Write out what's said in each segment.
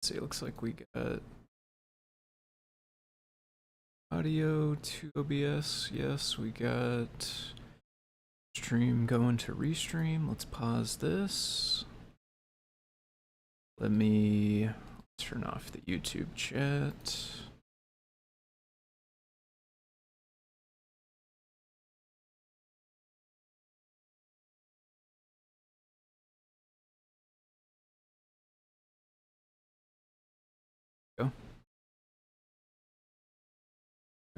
See, it looks like we got audio to OBS. Yes, we got stream going to restream. Let's pause this. Let me turn off the YouTube chat. Go.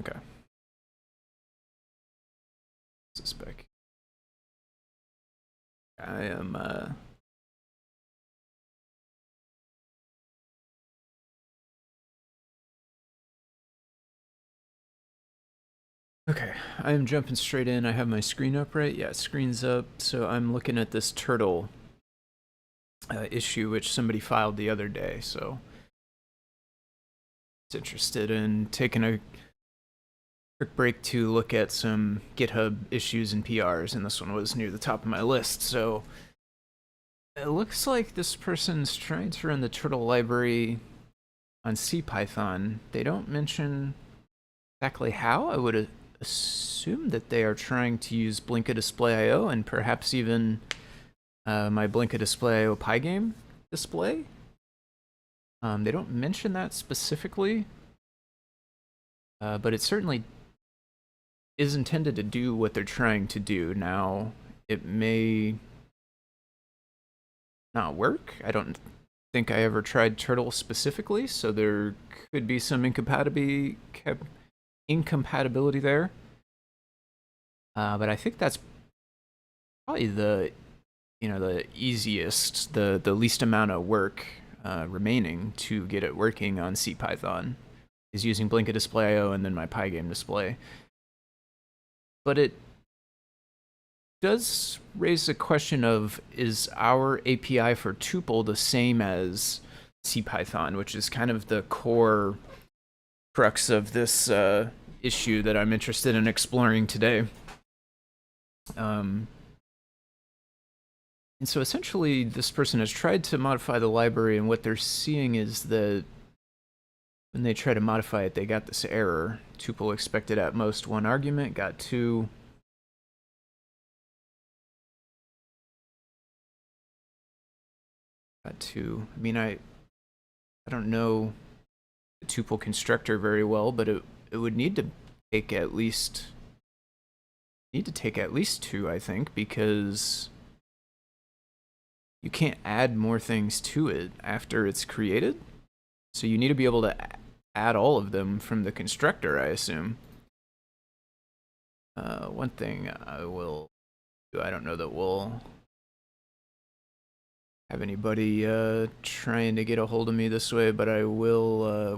Okay. This is back. I am okay, I am jumping straight in. I have my screen up, right? Yeah, screen's up. So I'm looking at this turtle issue which somebody filed the other day. So it's interested in taking a quick break to look at some GitHub issues and PRs, and this one was near the top of my list. So it looks like this person's trying to run the turtle library on CPython. They don't mention exactly how. I would assume that they are trying to use Blinka-display.io and perhaps even my Blinka-display.io Pygame display. They don't mention that specifically, but it certainly is intended to do what they're trying to do. Now, it may not work. I don't think I ever tried turtle specifically, so there could be some incompatibility there. But I think that's probably the easiest, the least amount of work remaining to get it working on CPython is using Blinka-display.io and then my Pygame display. But it does raise the question of, is our API for tuple the same as CPython, which is kind of the core crux of this issue that I'm interested in exploring today. And so essentially this person has tried to modify the library, and what they're seeing is that when they try to modify it, they got this error. Tuple expected at most one argument, got two. Got two. I mean, I don't know the tuple constructor very well, but it would need to take at least two, I think, because you can't add more things to it after it's created. So you need to be able to add all of them from the constructor, I assume. One thing I will do, I don't know that we'll have anybody trying to get a hold of me this way, but I will,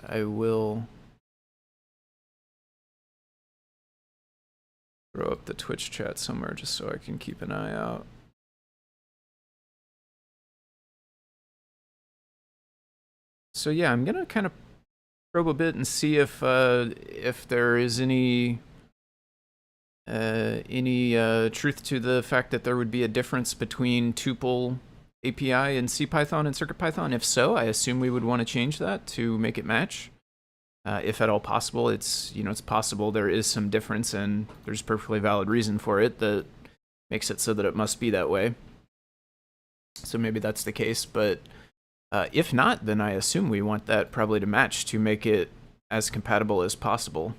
I will throw up the Twitch chat somewhere just so I can keep an eye out. So yeah, I'm gonna kind of probe a bit and see if there is any truth to the fact that there would be a difference between tuple API and CPython and CircuitPython. If so, I assume we would want to change that to make it match, if at all possible. It's it's possible there is some difference, and there's a perfectly valid reason for it that makes it so that it must be that way. So maybe that's the case, but if not, then I assume we want that probably to match to make it as compatible as possible.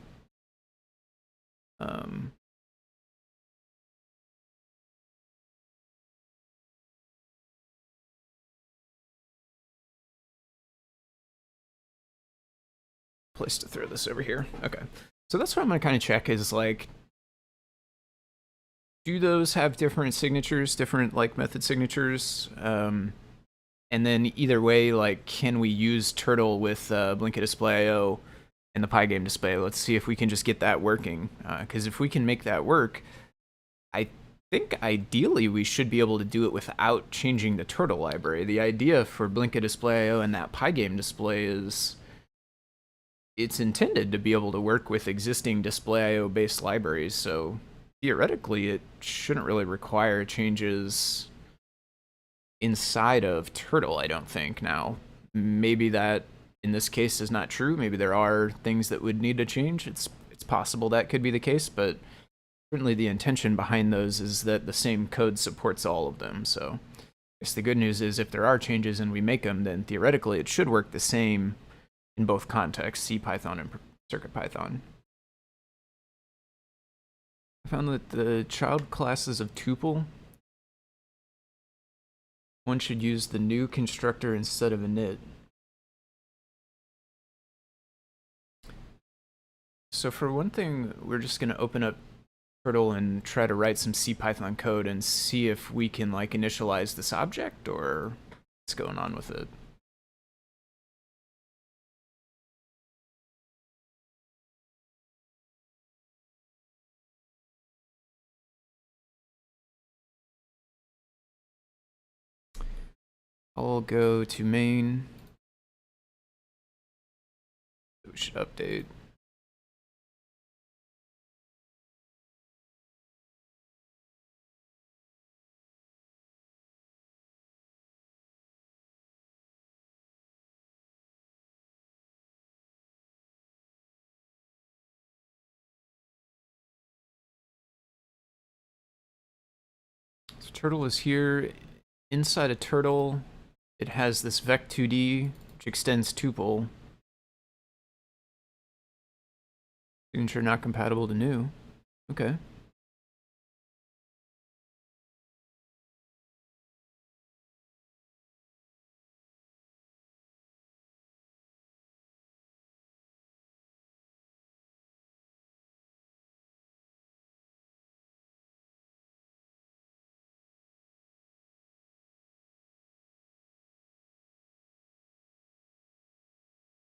Place to throw this over here. Okay, so that's what I'm gonna kind of check is, like, do those have different signatures, different like method signatures? And then either way, like, can we use turtle with Blinka-display.io and the Pygame display? Let's see if we can just get that working. Because if we can make that work, I think ideally we should be able to do it without changing the turtle library. The idea for Blinka-display.io and that Pygame display is it's intended to be able to work with existing display.io based libraries. So theoretically, it shouldn't really require changes inside of turtle, I don't think. Now, maybe that in this case is not true. Maybe there are things that would need to change. It's possible that could be the case, but certainly the intention behind those is that the same code supports all of them. So I guess the good news is if there are changes and we make them, then theoretically it should work the same in both contexts, CPython and CircuitPython. I found that the child classes of tuple, one should use the new constructor instead of init. So for one thing, we're just going to open up Turtle and try to write some CPython code and see if we can like initialize this object or what's going on with it. I'll go to main. We should update. So Turtle is here. Inside a Turtle, it has this vec2d, which extends tuple. Signature not compatible to new. Okay.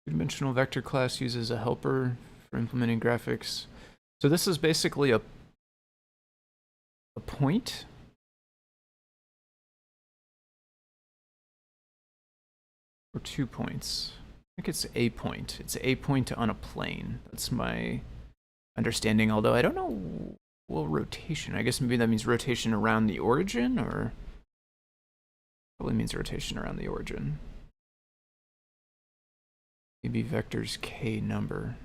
Two-dimensional vector class uses a helper for implementing graphics. So this is basically a point. Or 2 points. I think it's a point. It's a point on a plane. That's my understanding, although I don't know. Well, rotation. I guess maybe that means rotation around the origin, or probably means rotation around the origin. Maybe vectors k number.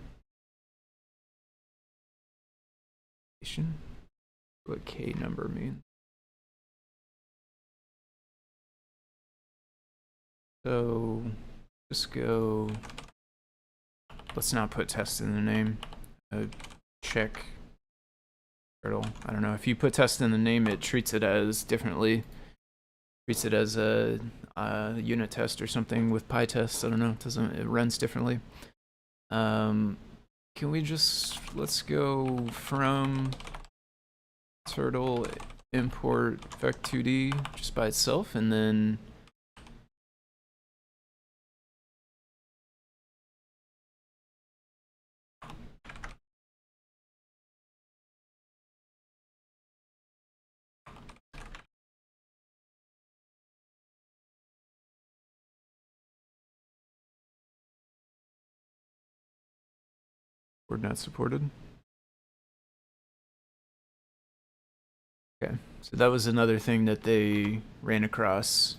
What k number means? So just go. Let's not put test in the name. Check Turtle. I don't know if you put test in the name, it treats it as differently. Treats it as a unit test or something with PyTest. I don't know. It runs differently. Can we just let's go from Turtle import vec2d just by itself, and then word not supported. Okay, so that was another thing that they ran across.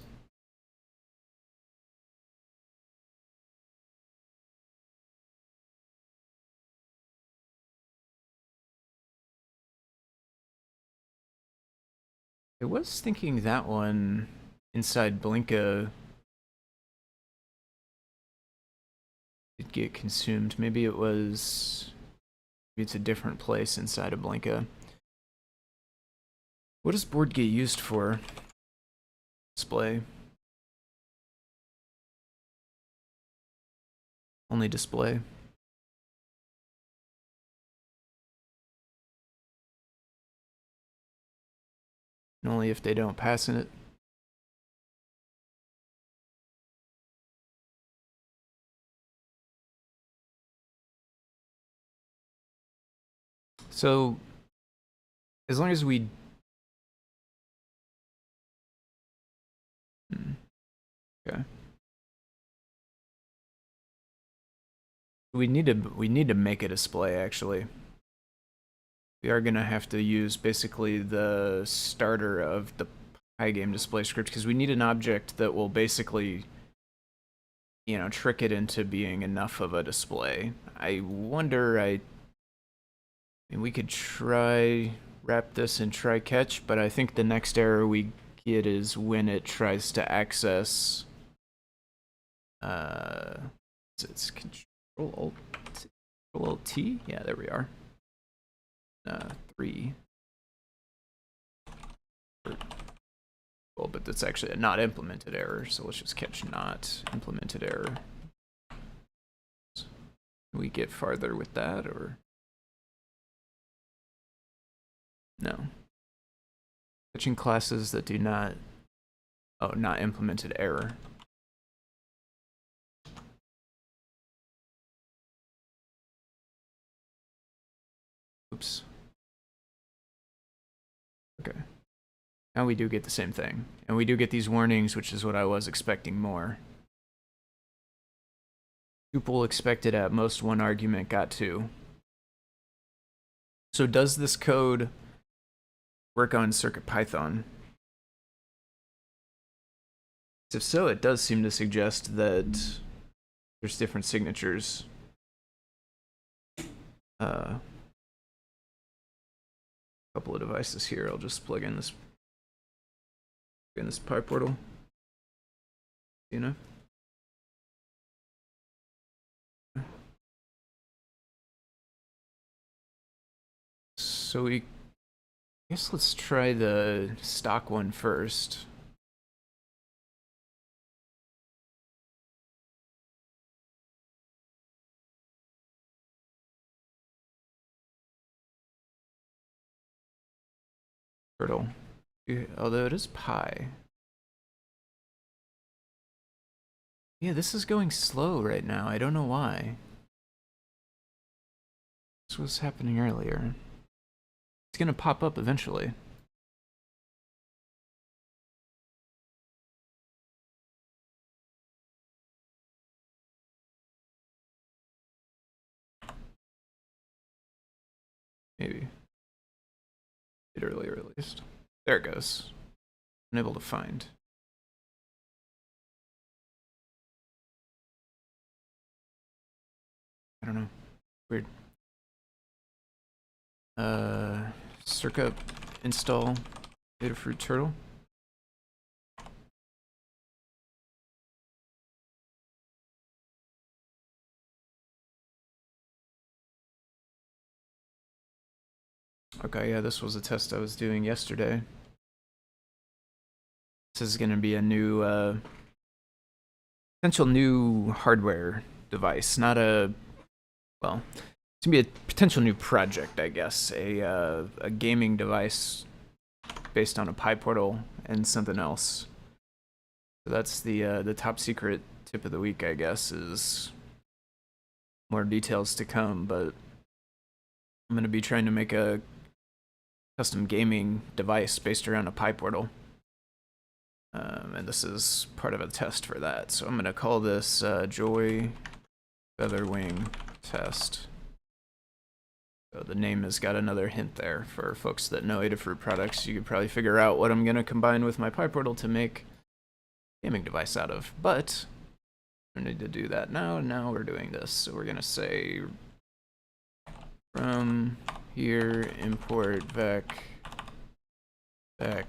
I was thinking that one inside Blinka did get consumed. Maybe it's a different place inside of Blinka. What does board get used for? Display. Only display. And only if they don't pass in it. So as long as we okay. We need to make a display actually. We are gonna have to use basically the starter of the Pygame display script because we need an object that will basically you know, trick it into being enough of a display. I wonder, I mean, we could try wrap this in try catch, but I think the next error we get is when it tries to access, it's Control Alt T? Yeah, there we are. 3. Well, but that's actually a not implemented error, so let's just catch not implemented error. Can we get farther with that, or no? Catching classes that do not, oh, not implemented error. Oops. Okay. Now we do get the same thing. And we do get these warnings, which is what I was expecting more. Tuple expected at most 1 argument, got 2. So does this code work on CircuitPython? If so, it does seem to suggest that there's different signatures. A couple of devices here. I'll just plug in this PyPortal. You know. So I guess let's try the stock one first. Turtle. Although it is pi. Yeah, this is going slow right now. I don't know why. This was happening earlier. It's gonna pop up eventually. Maybe. It earlier at least. There it goes. Unable to find. I don't know. Weird. Circuit install Adafruit Turtle. Okay, yeah, this was a test I was doing yesterday. This is gonna be a new, potential new hardware device, not a, well, it's gonna be a potential new project, I guess. A gaming device based on a PyPortal and something else. So that's the top secret tip of the week, I guess, is more details to come, but I'm gonna be trying to make a custom gaming device based around a PyPortal. And this is part of a test for that. So I'm gonna call this Joy Featherwing Test. So the name has got another hint there for folks that know Adafruit products. You could probably figure out what I'm gonna combine with my PyPortal to make a gaming device out of. But I need to do that now, and now we're doing this. So we're gonna say from here import vec. I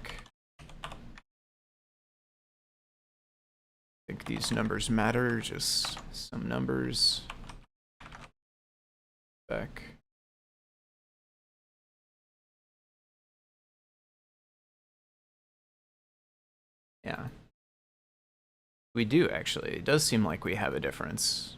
think these numbers matter, just some numbers. Back. Yeah. We do, actually. It does seem like we have a difference.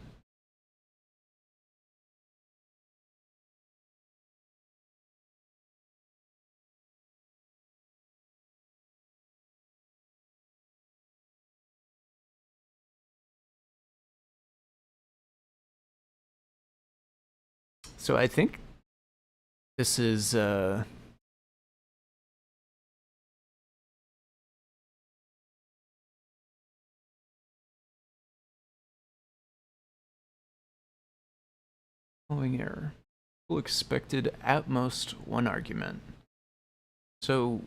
So I think this is following error. People expected at most 1 argument. So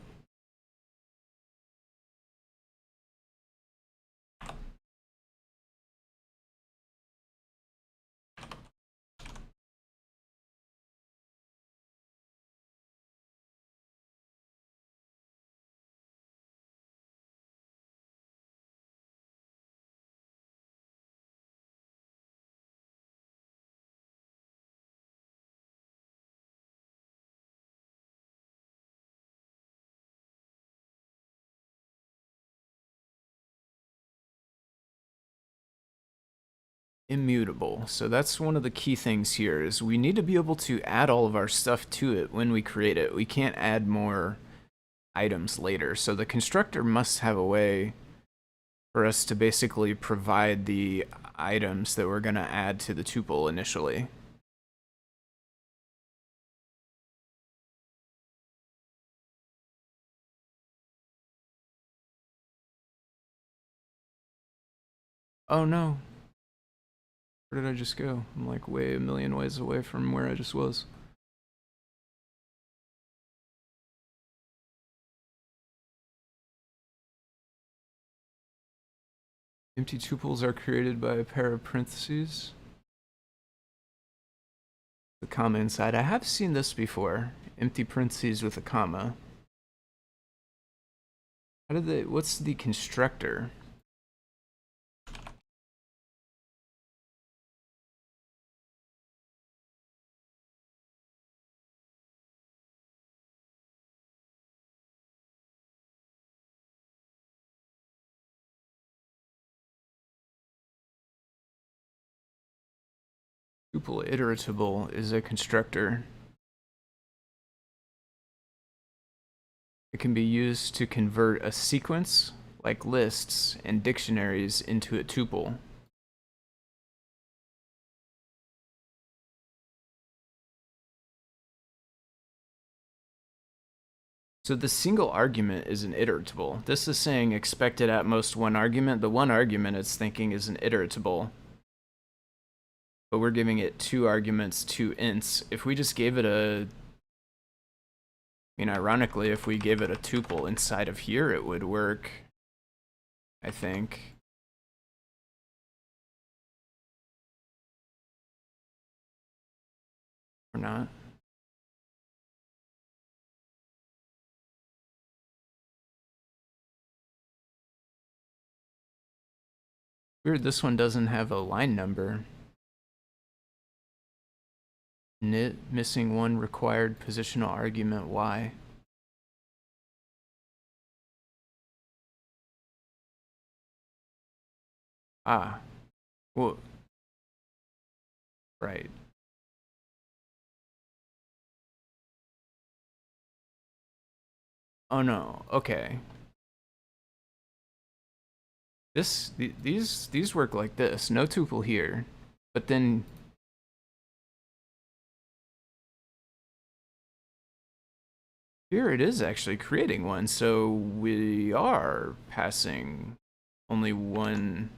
Immutable. So that's one of the key things here is we need to be able to add all of our stuff to it when we create it. We can't add more items later. So the constructor must have a way for us to basically provide the items that we're going to add to the tuple initially. Oh no. Where did I just go? I'm like way a million ways away from where I just was. Empty tuples are created by a pair of parentheses. The comma inside. I have seen this before. Empty parentheses with a comma. How did they, what's the constructor? Tuple iteratable is a constructor. It can be used to convert a sequence, like lists and dictionaries, into a tuple. So the single argument is an iteratable. This is saying expected at most one argument. The one argument it's thinking is an iteratable. But we're giving it two arguments, two ints. If we just gave it a... I mean, ironically, if we gave it a tuple inside of here, it would work, I think. Or not. Weird, this one doesn't have a line number. Knit missing one required positional argument. Why? Ah. Well, right. Oh no. Okay. These work like this. No tuple here. But then here it is actually creating one, so we are passing only one.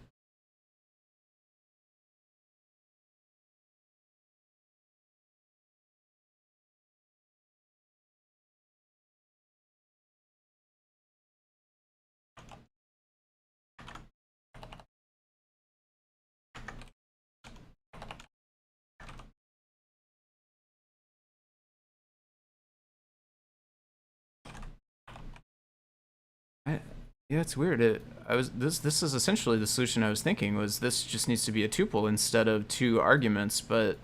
Yeah, it's weird. This is essentially the solution I was thinking was this just needs to be a tuple instead of two arguments, but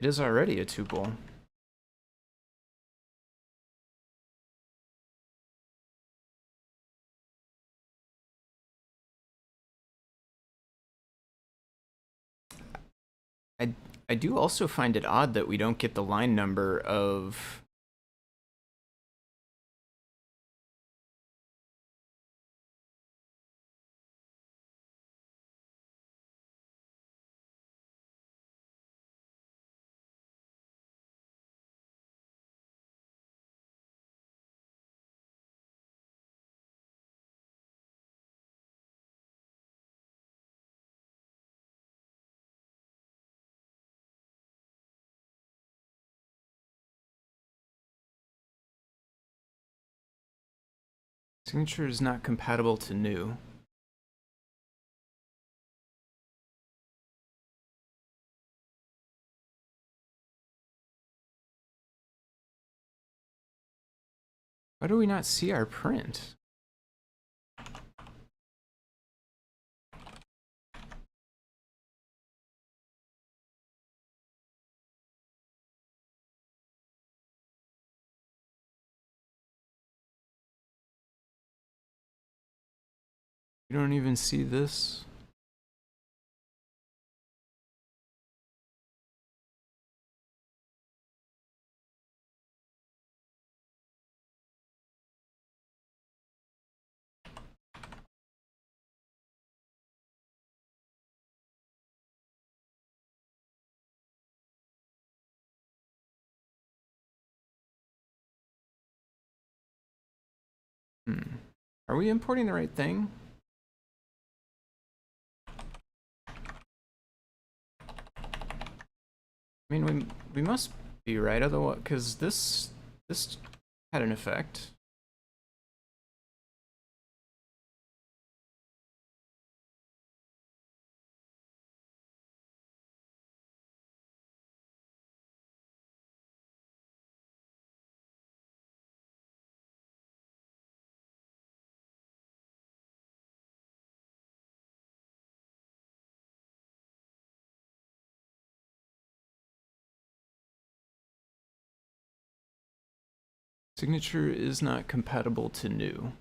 it is already a tuple. I do also find it odd that we don't get the line number of... Signature is not compatible to new. Why do we not see our print? You don't even see this? Are we importing the right thing? I mean, we must be right, otherwise, because this had an effect. Signature is not compatible to new.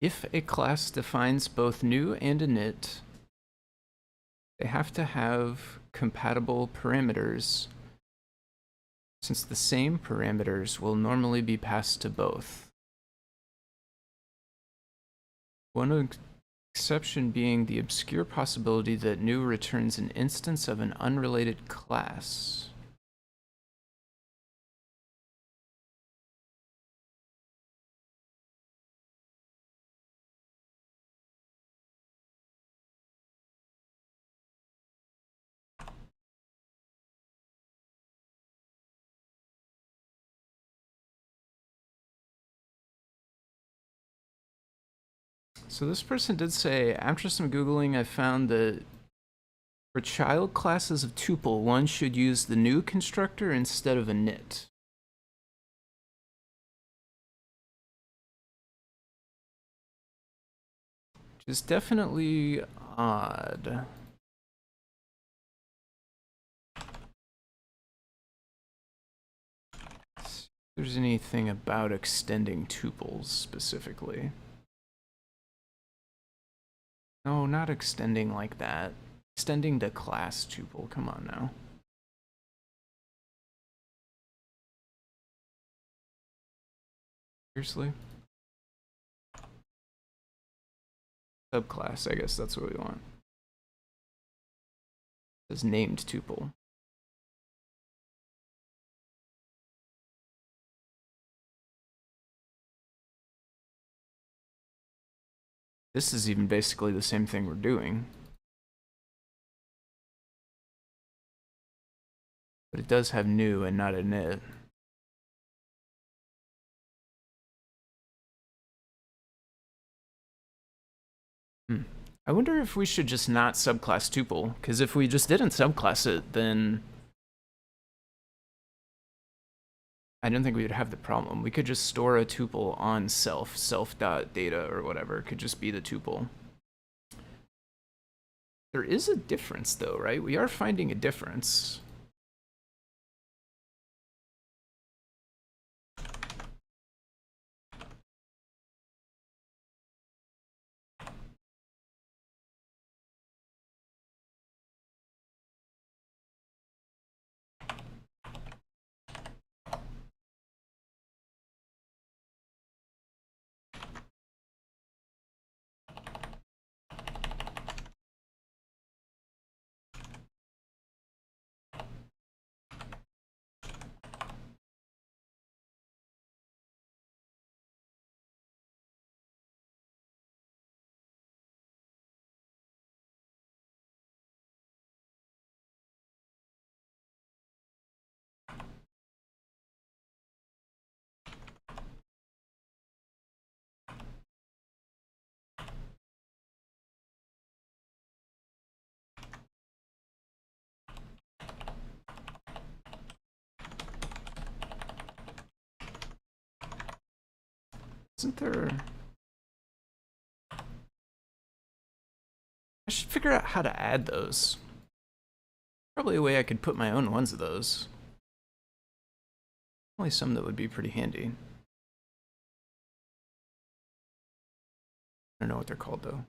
If a class defines both new and init, they have to have compatible parameters, since the same parameters will normally be passed to both. One exception being the obscure possibility that new returns an instance of an unrelated class. So this person did say, after some Googling, I found that for child classes of tuple, one should use the new constructor instead of init. Which is definitely odd. If there's anything about extending tuples specifically. No, not extending like that. Extending the class tuple, come on now. Seriously? Subclass, I guess that's what we want. It says named tuple. This is even basically the same thing we're doing. But it does have new and not init. I wonder if we should just not subclass tuple, because if we just didn't subclass it, then I don't think we would have the problem. We could just store a tuple on self.data or whatever. It could just be the tuple. There is a difference though, right? We are finding a difference. Isn't there... I should figure out how to add those. Probably a way I could put my own ones of those. Only some that would be pretty handy. I don't know what they're called though.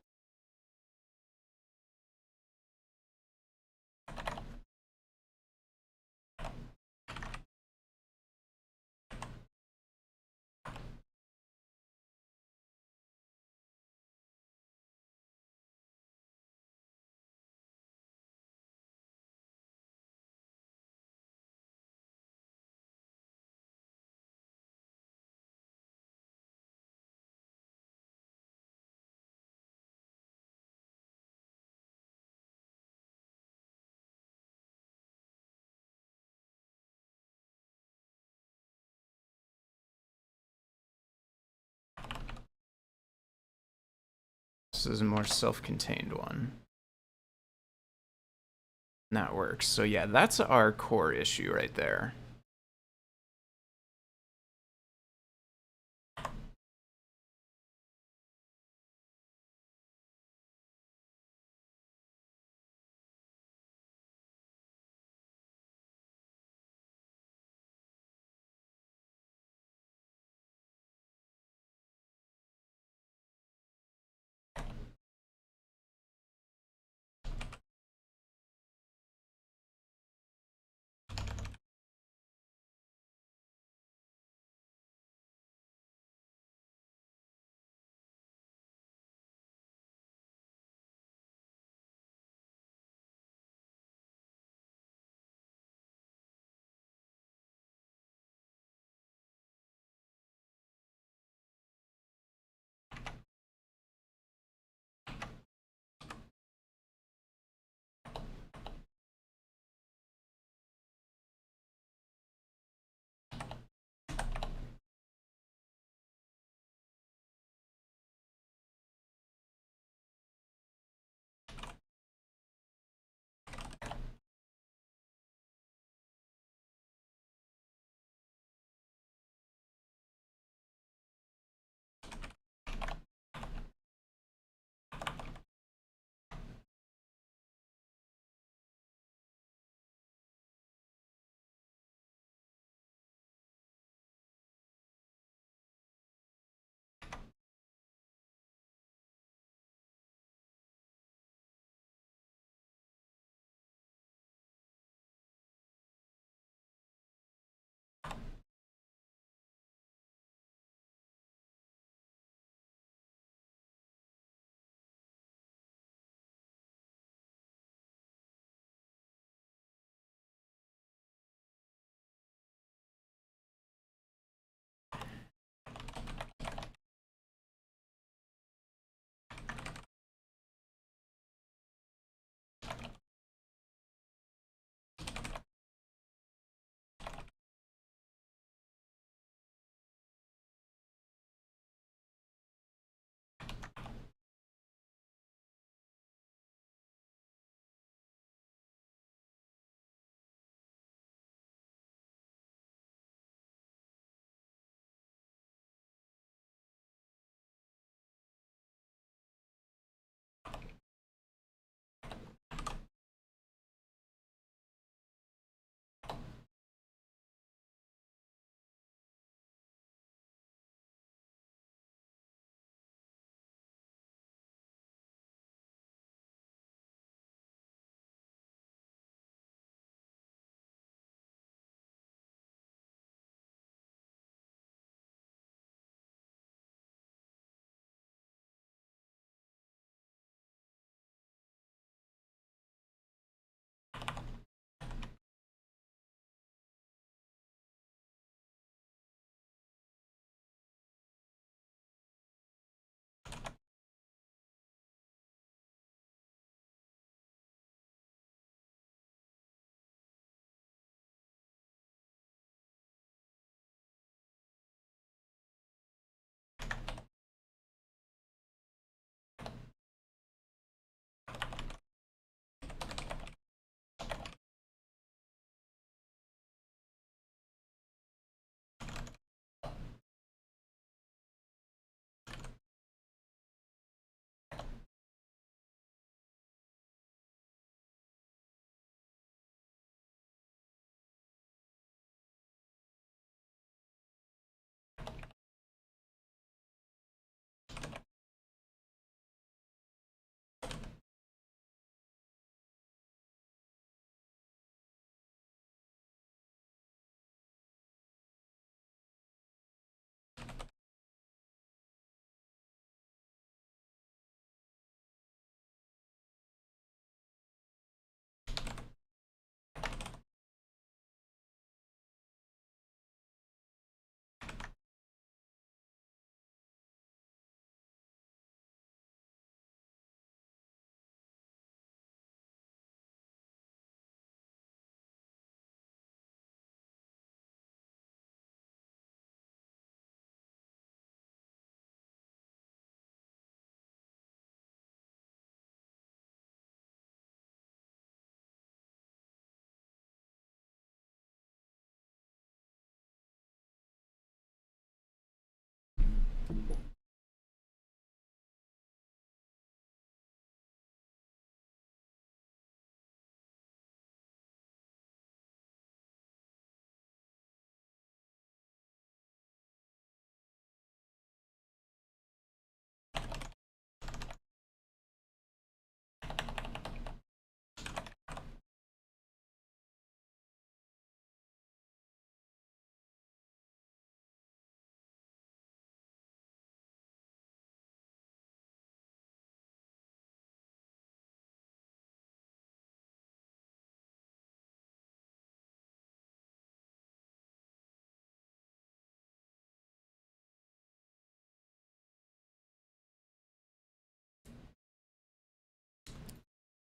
This is a more self-contained one. And that works. So yeah, that's our core issue right there.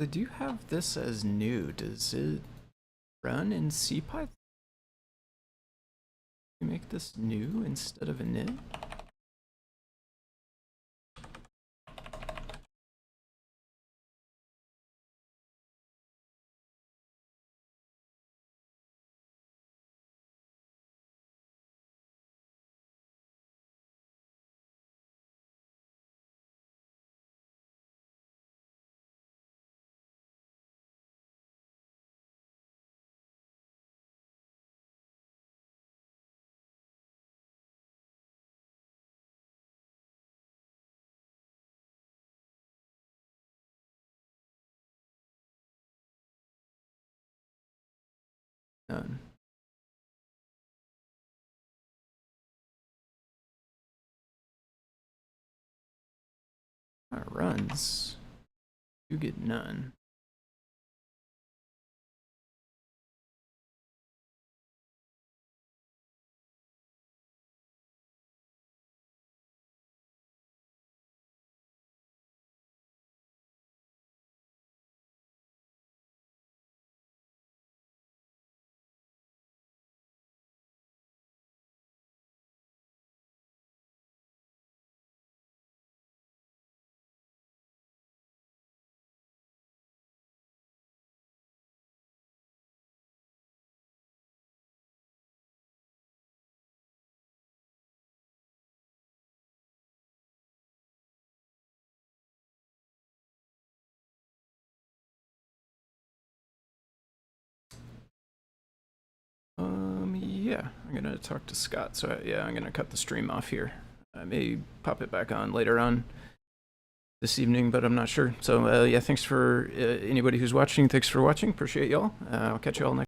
I do have this as new. Does it run in CPython? You make this new instead of init? None. It runs. You get none. Yeah, I'm gonna talk to Scott. So yeah, I'm gonna cut the stream off here. I may pop it back on later on this evening, but I'm not sure. So yeah, thanks for anybody who's watching. Thanks for watching. Appreciate y'all. I'll catch you all next.